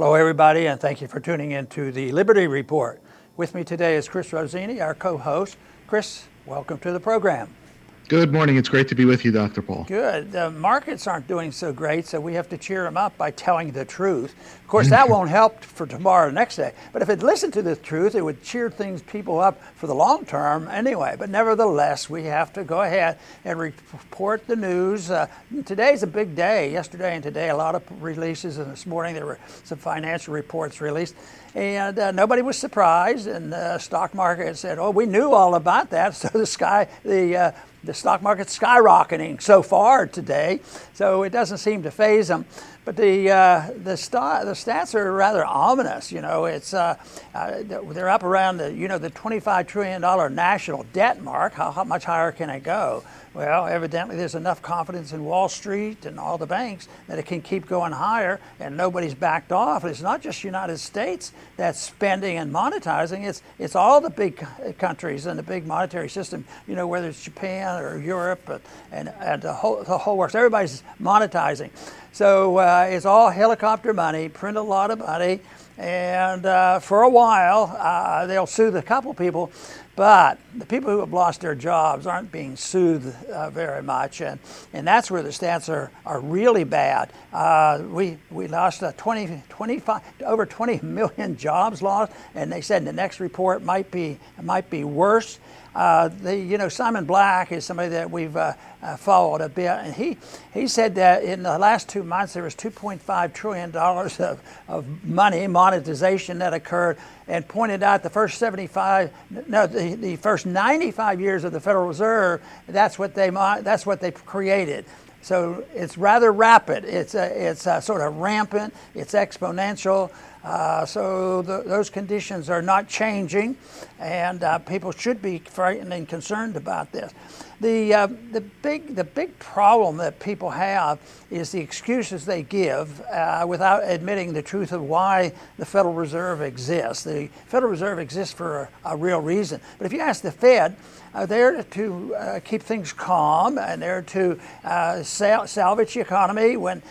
Hello, everybody, and thank you for tuning in to the Liberty Report. With me today is Chris Rossini, our co-host. Chris, welcome to the program. Good morning. It's great to be with you, Dr. Paul. Good. The markets aren't doing so great, so we have to cheer them up by telling the truth. Of course, that won't help for tomorrow or next day. But if it listened to the truth, it would cheer people up for the long term anyway. But nevertheless, we have to go ahead and report the news. Today's a big day. Yesterday and today, a lot of releases. And this morning, there were some financial reports released. And nobody was surprised. And the stock market said, oh, we knew all about that. So the stock market's skyrocketing so far today, so it doesn't seem to faze them. But the stats are rather ominous. You know, it's they're up around the $25 trillion national debt mark. How much higher can it go? Well, evidently there's enough confidence in Wall Street and all the banks that it can keep going higher, and nobody's backed off. It's not just United States that's spending and monetizing. It's all the big countries and the big monetary system. You know, whether it's Japan or Europe and the whole works. Everybody's monetizing. So it's all helicopter money, print a lot of money, and for a while they'll soothe a couple people, but the people who have lost their jobs aren't being soothed very much, and that's where the stats are really bad. We lost over 20 million jobs lost, and they said the next report might be worse. Simon Black is somebody that we've followed a bit, and he said that in the last 2 months there was $2.5 trillion of money monetization that occurred, and pointed out the first 95 years of the Federal Reserve, that's what they created. So it's rather rapid. It's sort of rampant. It's exponential. So those conditions are not changing, and people should be frightened and concerned about this. The big problem that people have is the excuses they give without admitting the truth of why the Federal Reserve exists. The Federal Reserve exists for a real reason. But if you ask the Fed, they're to keep things calm, and they're to salvage the economy when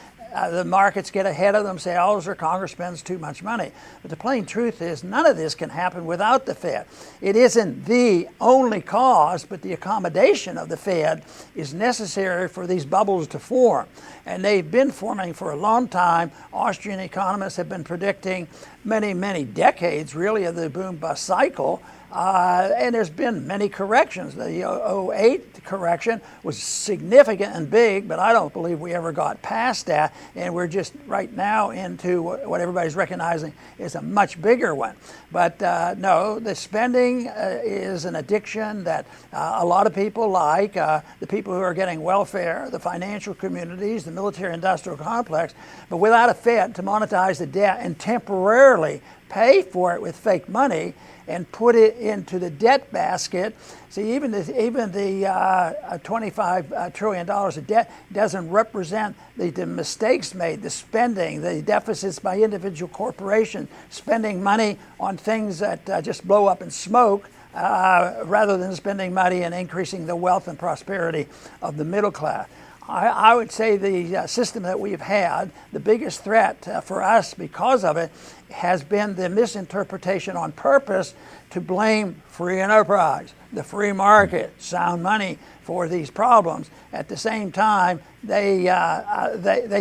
the markets get ahead of themselves or Congress spends too much money. But the plain truth is none of this can happen without the Fed. It isn't the only cause, but the accommodation of the Fed is necessary for these bubbles to form. And they've been forming for a long time. Austrian economists have been predicting many decades, really, of the boom-bust cycle. And there's been many corrections. The 2008 correction was significant and big, but I don't believe we ever got past that. And we're just right now into what everybody's recognizing is a much bigger one. But no, the spending is an addiction that a lot of people like. The people who are getting welfare, the financial communities, the military-industrial complex. But without a Fed to monetize the debt and temporarily pay for it with fake money and put it into the debt basket. See, even the $25 trillion of debt doesn't represent the mistakes made, the spending, the deficits by individual corporations, spending money on things that just blow up in smoke, rather than spending money and increasing the wealth and prosperity of the middle class. I would say the system that we've had, the biggest threat for us because of it has been the misinterpretation on purpose to blame free enterprise, the free market, sound money for these problems. At the same time, they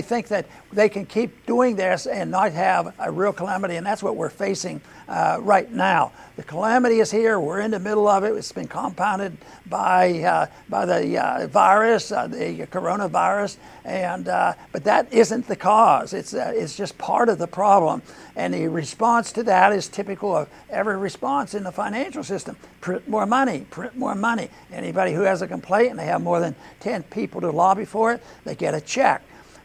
think that they can keep doing this and not have a real calamity, and that's what we're facing right now. The calamity is here. We're in the middle of it. It's been compounded by the virus, the coronavirus, but that isn't the cause. It's just part of the problem, and the response to that is typical of every response in the financial system: print more money, print more money. Anybody who has a complaint and they have more than 10 people to lobby for it, they get a check.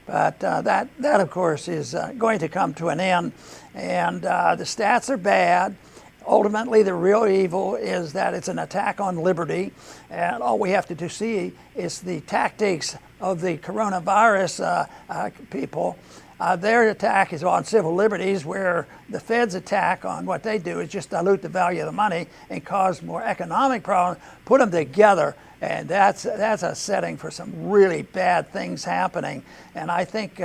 But that of course is going to come to an end, and the stats are bad. Ultimately, the real evil is that it's an attack on liberty, and all we have to see is the tactics of the coronavirus people Their attack is on civil liberties, where the Fed's attack on what they do is just dilute the value of the money and cause more economic problems. Put them together, and that's a setting for some really bad things happening. And I think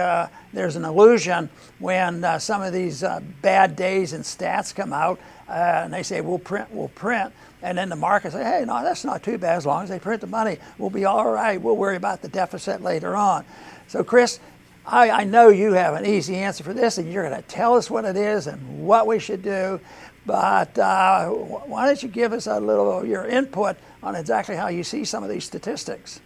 there's an illusion when some of these bad days and stats come out, and they say we'll print. And then the market say, hey, no, that's not too bad. As long as they print the money, we'll be all right. We'll worry about the deficit later on. So, Chris, I know you have an easy answer for this, and you're going to tell us what it is and what we should do. But why don't you give us a little of your input on exactly how you see some of these statistics?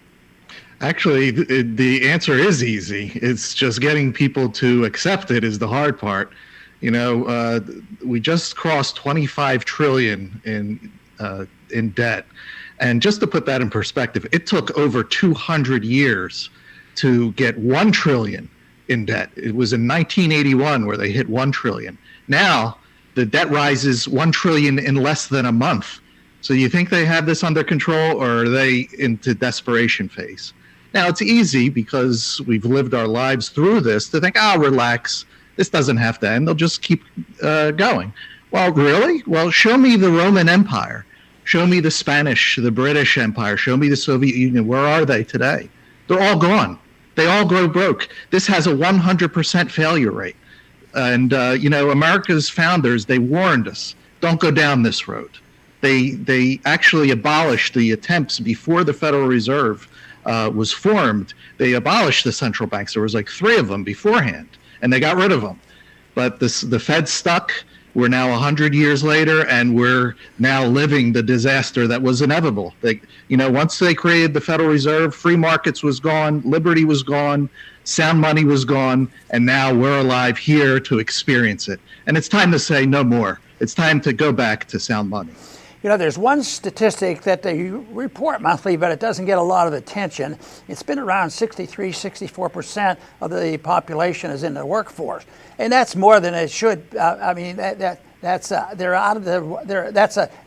Actually, the answer is easy. It's just getting people to accept it is the hard part. You know, we just crossed 25 trillion in debt. And just to put that in perspective, it took over 200 years to get 1 trillion in debt. It was in 1981 where they hit 1 trillion. Now the debt rises 1 trillion in less than a month. So you think they have this under control, or are they into desperation phase? Now it's easy because we've lived our lives through this to think, relax, this doesn't have to end. They'll just keep going. Well, really? Well, show me the Roman Empire. Show me the Spanish, the British Empire. Show me the Soviet Union. Where are they today? They're all gone. They all go broke. This has a 100% failure rate. And, America's founders, they warned us, don't go down this road. They actually abolished the attempts before the Federal Reserve was formed. They abolished the central banks. There was like 3 of them beforehand, and they got rid of them. But the Fed stuck. We're now 100 years later, and we're now living the disaster that was inevitable. Once they created the Federal Reserve, free markets was gone, liberty was gone, sound money was gone, and now we're alive here to experience it. And it's time to say no more. It's time to go back to sound money. There's one statistic that they report monthly, but it doesn't get a lot of attention. It's been around 63, 64% of the population is in the workforce. And that's more than it should. They're out of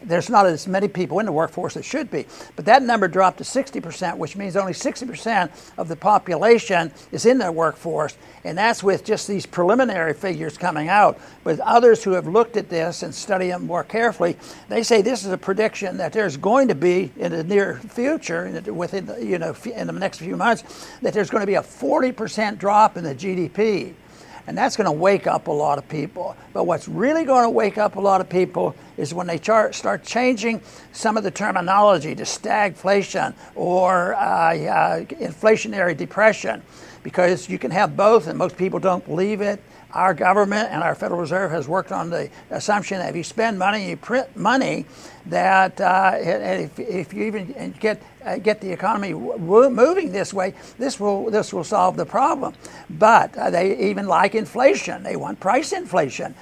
there's not as many people in the workforce as should be. But that number dropped to 60%, which means only 60% of the population is in the workforce. And that's with just these preliminary figures coming out. But others who have looked at this and studied them more carefully, they say this is a prediction that there's going to be in the near future, within in the next few months, that there's going to be a 40% drop in the GDP. And that's going to wake up a lot of people. But what's really going to wake up a lot of people is when they start changing some of the terminology to stagflation or inflationary depression, because you can have both, and most people don't believe it. Our government and our Federal Reserve has worked on the assumption that if you spend money, you print money, that if you even get the economy moving this way, this will solve the problem. But they even like inflation. They want price inflation.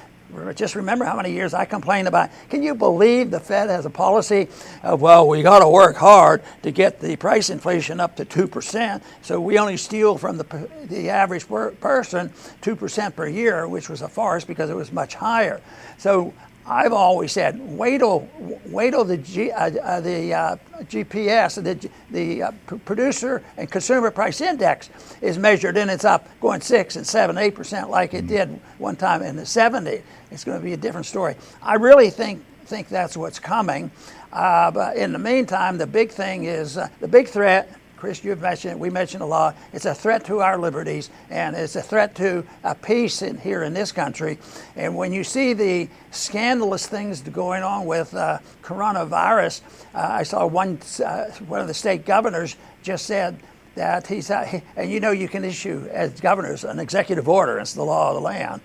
Just remember how many years I complained about. Can you believe the Fed has a policy of, well, we got to work hard to get the price inflation up to 2%. So we only steal from the average person 2% per year, which was a farce because it was much higher. So I've always said, wait till the GPS, the producer and consumer price index, is measured and it's up going 6 and 7, 8% like it did one time in the 70s. It's going to be a different story. I really think that's what's coming. But in the meantime, the big thing is the big threat. Chris, you've mentioned it, we mentioned a lot. It's a threat to our liberties, and it's a threat to peace here in this country. And when you see the scandalous things going on with coronavirus, I saw one of the state governors just said that and you can issue as governors an executive order. It's the law of the land,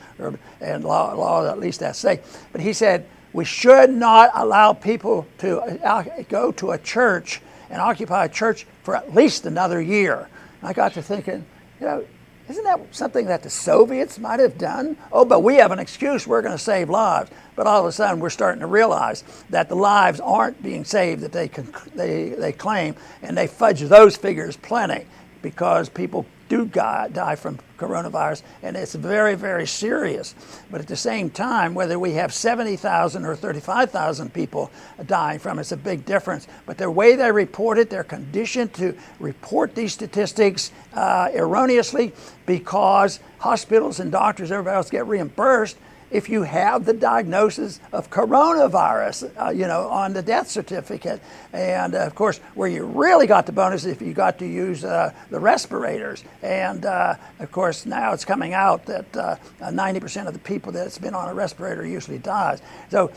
and law at least that state. But he said we should not allow people to go to a church and occupy a church for at least another year. I got to thinking, isn't that something that the Soviets might have done? Oh, but we have an excuse, we're going to save lives. But all of a sudden we're starting to realize that the lives aren't being saved that they claim, and they fudge those figures plenty because people do die from coronavirus, and it's very, very serious. But at the same time, whether we have 70,000 or 35,000 people dying from it's a big difference. But the way they report it, they're conditioned to report these statistics erroneously because hospitals and doctors, everybody else get reimbursed if you have the diagnosis of coronavirus, on the death certificate. And of course, where you really got the bonus if you got to use the respirators. And of course, now it's coming out that 90% of the people that's been on a respirator usually dies. So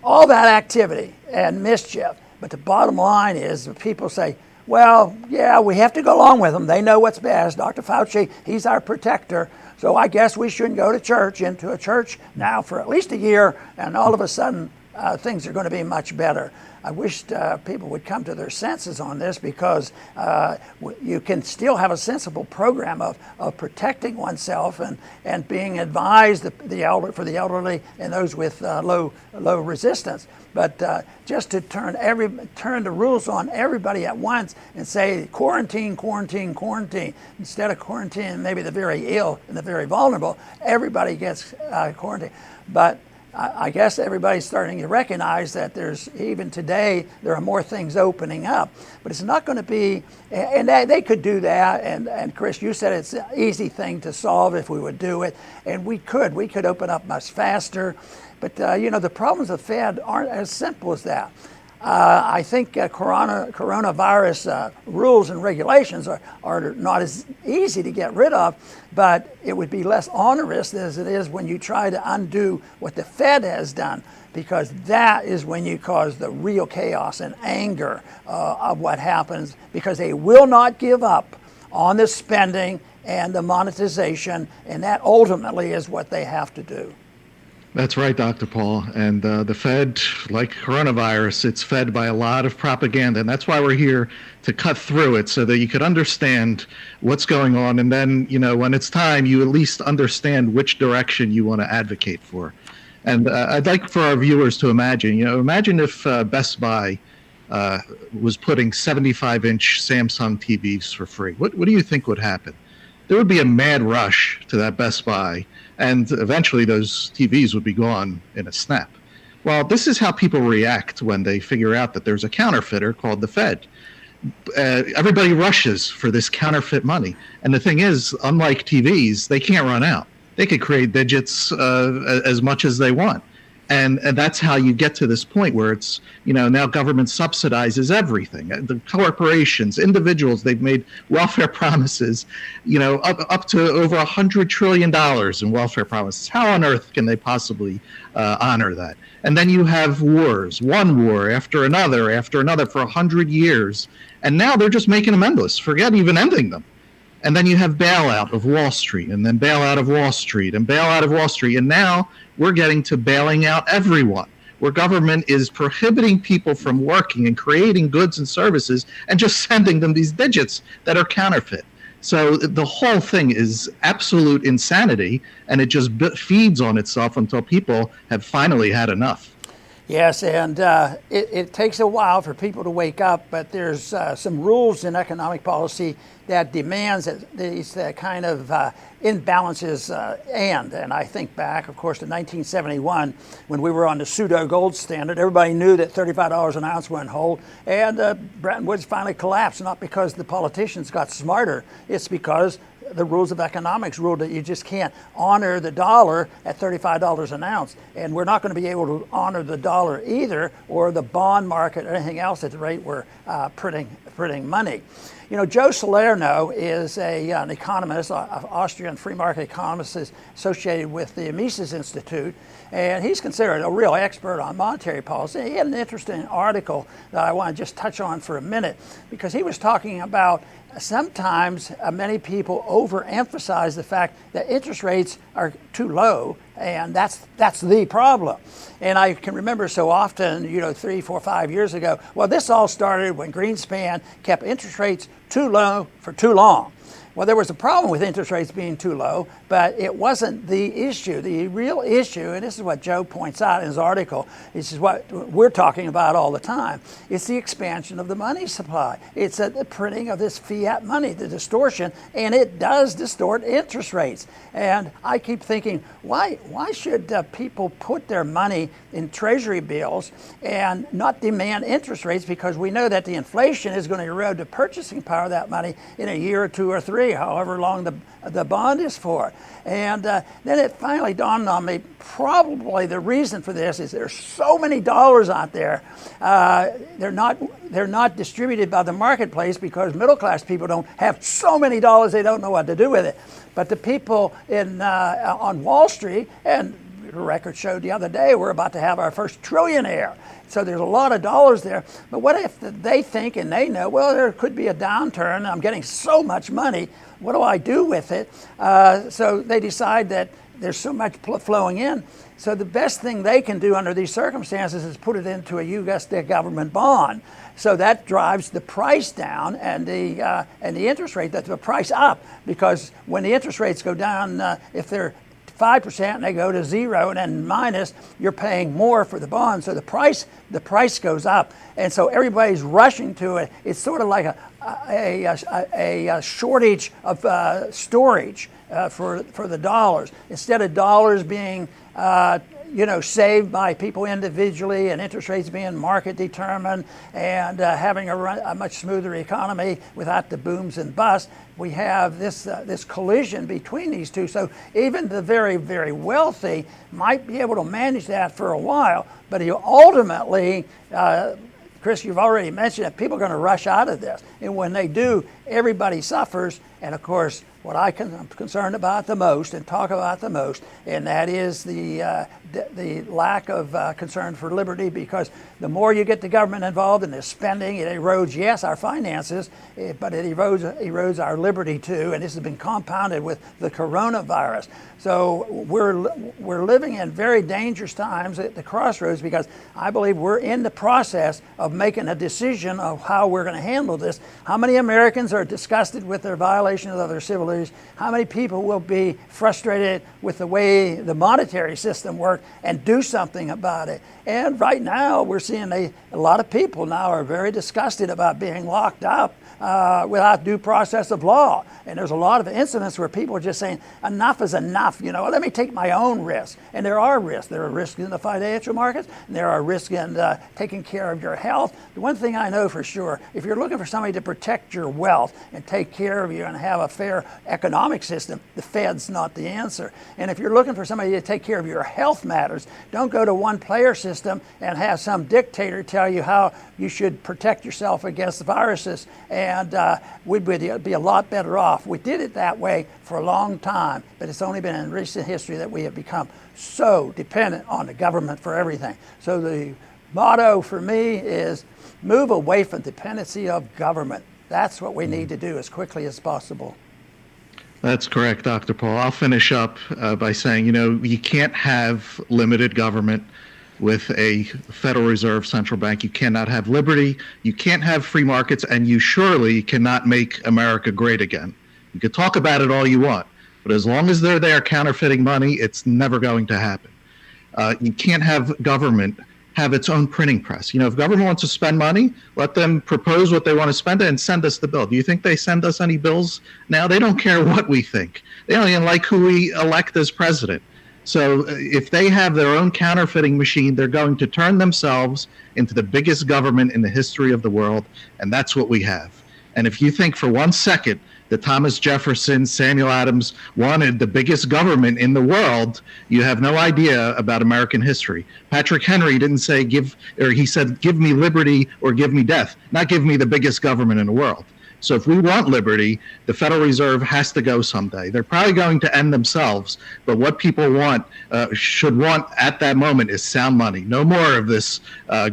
all that activity and mischief. But the bottom line is people say, well, yeah, we have to go along with them. They know what's best. Dr. Fauci, he's our protector. So I guess we shouldn't go to church, into a church now for at least a year, and all of a sudden things are going to be much better. I wish people would come to their senses on this, because you can still have a sensible program of protecting oneself and being advised for the elderly and those with low resistance. But just to turn the rules on everybody at once and say quarantine, instead of quarantining maybe the very ill and the very vulnerable, everybody gets quarantined. But I guess everybody's starting to recognize that even today, there are more things opening up. But it's not going to be, and they could do that, and Chris, you said it's an easy thing to solve if we would do it, and we could open up much faster. But the problems of Fed aren't as simple as that. I think coronavirus rules and regulations are not as easy to get rid of, but it would be less onerous as it is when you try to undo what the Fed has done, because that is when you cause the real chaos and anger of what happens, because they will not give up on the spending and the monetization, and that ultimately is what they have to do. That's right, Dr. Paul. And the Fed, like coronavirus, it's fed by a lot of propaganda. And that's why we're here to cut through it so that you could understand what's going on. And then, when it's time, you at least understand which direction you want to advocate for. And I'd like for our viewers to imagine if Best Buy was putting 75-inch Samsung TVs for free. What do you think would happen? There would be a mad rush to that Best Buy, and eventually those TVs would be gone in a snap. Well, this is how people react when they figure out that there's a counterfeiter called the Fed. Everybody rushes for this counterfeit money. And the thing is, unlike TVs, they can't run out. They could create digits as much as they want. And that's how you get to this point where it's, now government subsidizes everything. The corporations, individuals, they've made welfare promises, up to over $100 trillion in welfare promises. How on earth can they possibly honor that? And then you have wars, one war after another for 100 years. And now they're just making them endless. Forget even ending them. And then you have bailout of Wall Street, and then bailout of Wall Street, and bailout of Wall Street. And now we're getting to bailing out everyone, where government is prohibiting people from working and creating goods and services and just sending them these digits that are counterfeit. So the whole thing is absolute insanity, and it just feeds on itself until people have finally had enough. Yes, and it takes a while for people to wake up, but there's some rules in economic policy that demands that these kind of imbalances end. And I think back, of course, to 1971, when we were on the pseudo gold standard. Everybody knew that $35 an ounce wouldn't hold, and Bretton Woods finally collapsed, not because the politicians got smarter, it's because the rules of economics ruled that you just can't honor the dollar at $35 an ounce. And we're not going to be able to honor the dollar either, or the bond market or anything else at the rate we're printing money. Joe Salerno is an economist, an Austrian free market economist associated with the Mises Institute, and he's considered a real expert on monetary policy. He had an interesting article that I want to just touch on for a minute, because he was talking about sometimes many people overemphasize the fact that interest rates are too low, and that's the problem. And I can remember so often, 3, 4, 5 years ago, well, this all started when Greenspan kept interest rates too low for too long. Well, there was a problem with interest rates being too low, but it wasn't the issue. The real issue, and this is what Joe points out in his article, this is what we're talking about all the time, it's the expansion of the money supply. It's the printing of this fiat money, the distortion, and it does distort interest rates. And I keep thinking, why should people put their money in treasury bills and not demand interest rates? Because we know that the inflation is going to erode the purchasing power of that money in a year or two or three, however long the bond is for. And then it finally dawned on me, probably the reason for this is there's so many dollars out there. They're not distributed by the marketplace because middle class people don't have so many dollars they don't know what to do with it. But the people on Wall Street, and the record showed the other day, we're about to have our first trillionaire. So there's a lot of dollars there. But what if they think and they know, well, there could be a downturn, I'm getting so much money, what do I do with it? So they decide that there's so much flowing in. So the best thing they can do under these circumstances is put it into a U.S. government bond. So that drives the price down and the interest rate, that's the price up, because when the interest rates go down, if they're 5% and they go to zero and then minus, you're paying more for the bond. So the price goes up. And so everybody's rushing to it. It's sort of like a shortage of storage for the dollars. Instead of dollars being saved by people individually and interest rates being market determined and having a much smoother economy without the booms and busts, we have this collision between these two. So even the very, very wealthy might be able to manage that for a while, but ultimately, Chris, you've already mentioned that people are going to rush out of this. And when they do, everybody suffers. And of course, what I'm concerned about the most and talk about the most, and that is the lack of concern for liberty, because the more you get the government involved in this spending, it erodes, yes, our finances, but it erodes our liberty too, and this has been compounded with the coronavirus. So we're living in very dangerous times at the crossroads, because I believe we're in the process of making a decision of how we're going to handle this. How many Americans are disgusted with their violation of their civil liberties? How many people will be frustrated with the way the monetary system works and do something about it? And right now we're seeing a lot of people now are very disgusted about being locked up without due process of law. And there's a lot of incidents where people are just saying, enough is enough, let me take my own risks. And there are risks. There are risks in the financial markets, and there are risks in taking care of your health. The one thing I know for sure, if you're looking for somebody to protect your wealth and take care of you and have a fair economic system, the Fed's not the answer. And if you're looking for somebody to take care of your health matters, don't go to one player system and have some dictator tell you how you should protect yourself against the viruses, and we'd be a lot better off. We did it that way for a long time, but it's only been in recent history that we have become so dependent on the government for everything. So the motto for me is move away from dependency of government. That's what we need to do as quickly as possible. That's correct, Dr. Paul. I'll finish up by saying, you can't have limited government with a Federal Reserve central bank. You cannot have liberty, you can't have free markets, and you surely cannot make America great again. You can talk about it all you want, but as long as they're there counterfeiting money, it's never going to happen. You can't have government have its own printing press. If government wants to spend money, let them propose what they want to spend and send us the bill. Do you think they send us any bills now? They don't care what we think. They don't even like who we elect as president. So if they have their own counterfeiting machine, they're going to turn themselves into the biggest government in the history of the world, and that's what we have. And if you think for 1 second that Thomas Jefferson, Samuel Adams wanted the biggest government in the world, you have no idea about American history. Patrick Henry didn't say he said, give me liberty or give me death, not give me the biggest government in the world. So if we want liberty, the Federal Reserve has to go someday. They're probably going to end themselves, but what people should want at that moment is sound money. No more of this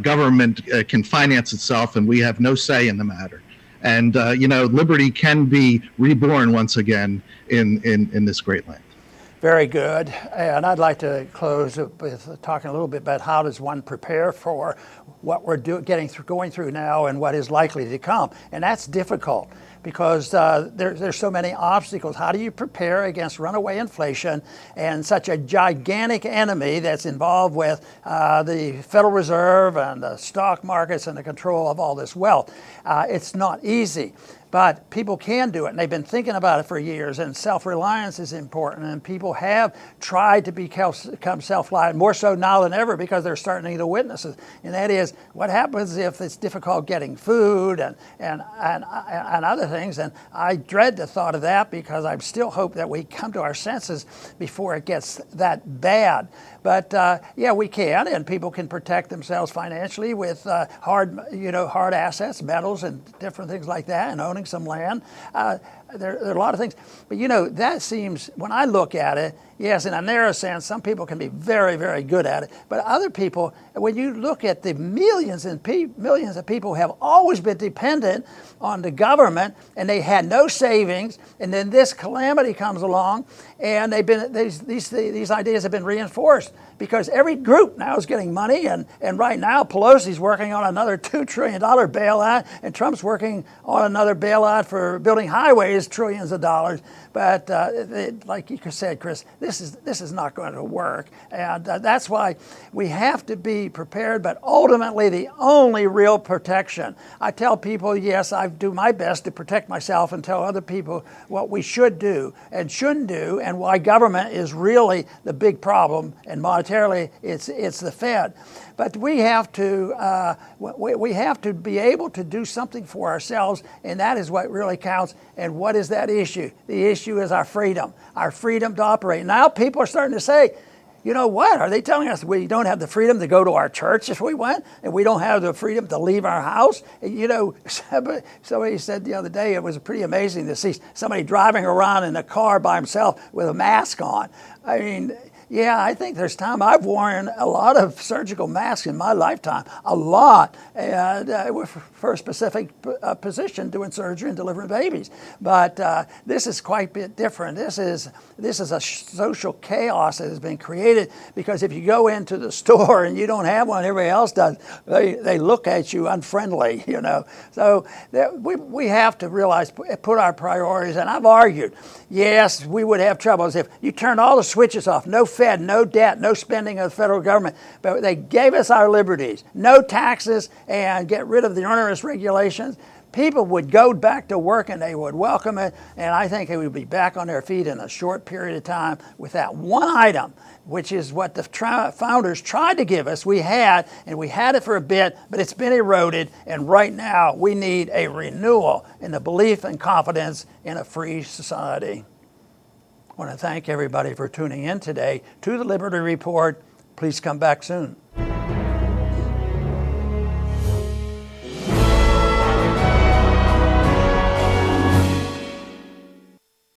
government can finance itself, and we have no say in the matter. And liberty can be reborn once again in this great land. Very good. And I'd like to close with talking a little bit about how does one prepare for what we're going through now and what is likely to come. And that's difficult because there's so many obstacles. How do you prepare against runaway inflation and such a gigantic enemy that's involved with the Federal Reserve and the stock markets and the control of all this wealth? It's not easy. But people can do it, and they've been thinking about it for years, and self-reliance is important, and people have tried to become self-reliant, more so now than ever because they're starting to get witnesses. And that is, what happens if it's difficult getting food and other things? And I dread the thought of that because I still hope that we come to our senses before it gets that bad. But yeah, we can, and people can protect themselves financially with hard assets, metals, and different things like that, and owning some land. There are a lot of things. But that seems, when I look at it, yes, in a narrow sense, some people can be very, very good at it. But other people, when you look at the millions of people who have always been dependent on the government and they had no savings, and then this calamity comes along, and these ideas have been reinforced because every group now is getting money, and right now Pelosi's working on another $2 trillion bailout, and Trump's working on another bailout for building highways, trillions of dollars. But like you said, Chris, this is not going to work, and that's why we have to be prepared. But ultimately, the only real protection, I tell people, yes, I do my best to protect myself and tell other people what we should do and shouldn't do, and why government is really the big problem, and monetarily, it's the Fed. But we have to be able to do something for ourselves, and that is what really counts. And what is that issue? The issue is our freedom to operate. Now people are starting to say, you know what? Are they telling us we don't have the freedom to go to our church if we went, and we don't have the freedom to leave our house? And, somebody said the other day it was pretty amazing to see somebody driving around in a car by himself with a mask on. I mean, yeah, I think there's time. I've worn a lot of surgical masks in my lifetime, a lot, and for a specific position, doing surgery and delivering babies. But this is quite a bit different. This is a social chaos that has been created because if you go into the store and you don't have one, everybody else does. They look at you unfriendly, So we have to realize, put our priorities. And I've argued, yes, we would have troubles if you turned all the switches off. No Fed, no debt, no spending of the federal government. But they gave us our liberties, no taxes, and get rid of the onerous regulations. People would go back to work and they would welcome it. And I think they would be back on their feet in a short period of time with that one item, which is what the founders tried to give us. We had it for a bit, but it's been eroded. And right now we need a renewal in the belief and confidence in a free society. I want to thank everybody for tuning in today to the Liberty Report. Please come back soon.